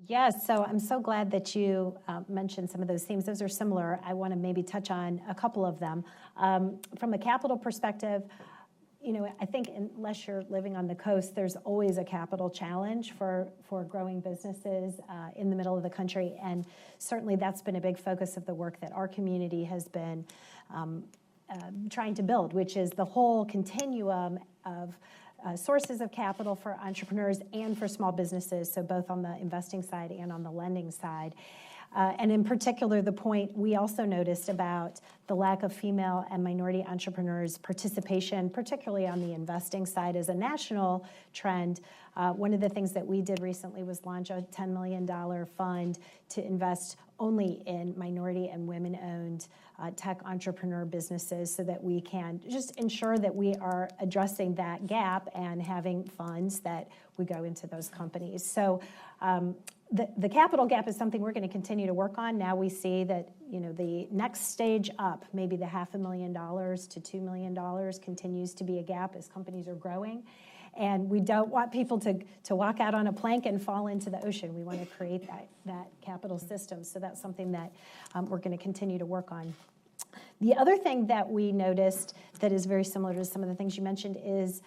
Yes, so I'm so glad that you mentioned some of those themes. Those are similar. I want to maybe touch on a couple of them. From a capital perspective, I think unless you're living on the coast, there's always a capital challenge for growing businesses in the middle of the country. And certainly that's been a big focus of the work that our community has been trying to build, which is the whole continuum of sources of capital for entrepreneurs and for small businesses, so both on the investing side and on the lending side. And in particular, the point we also noticed about the lack of female and minority entrepreneurs' participation, particularly on the investing side as a national trend. One of the things that we did recently was launch a $10 million fund to invest only in minority and women-owned tech entrepreneur businesses so that we can just ensure that we are addressing that gap and having funds that would go into those companies. So the capital gap is something we're going to continue to work on. Now we see that the next stage up, maybe the $500,000 to $2 million, continues to be a gap as companies are growing. And we don't want people to walk out on a plank and fall into the ocean. We want to create that capital system. So that's something that we're going to continue to work on. The other thing that we noticed that is very similar to some of the things you mentioned is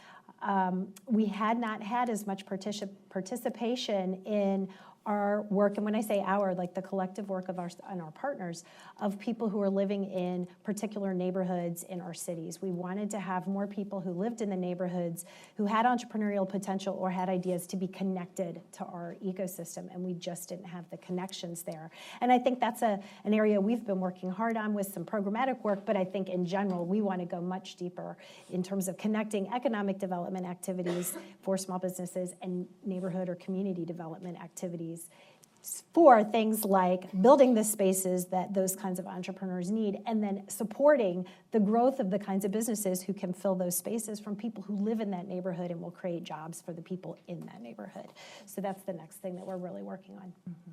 we had not had as much participation in our work, and when I say our, like the collective work of our partners, of people who are living in particular neighborhoods in our cities. We wanted to have more people who lived in the neighborhoods who had entrepreneurial potential or had ideas to be connected to our ecosystem, and we just didn't have the connections there. And I think that's an area we've been working hard on with some programmatic work, but I think in general we want to go much deeper in terms of connecting economic development activities for small businesses and neighborhood or community development activities for things like building the spaces that those kinds of entrepreneurs need, and then supporting the growth of the kinds of businesses who can fill those spaces from people who live in that neighborhood and will create jobs for the people in that neighborhood. So that's the next thing that we're really working on. Mm-hmm.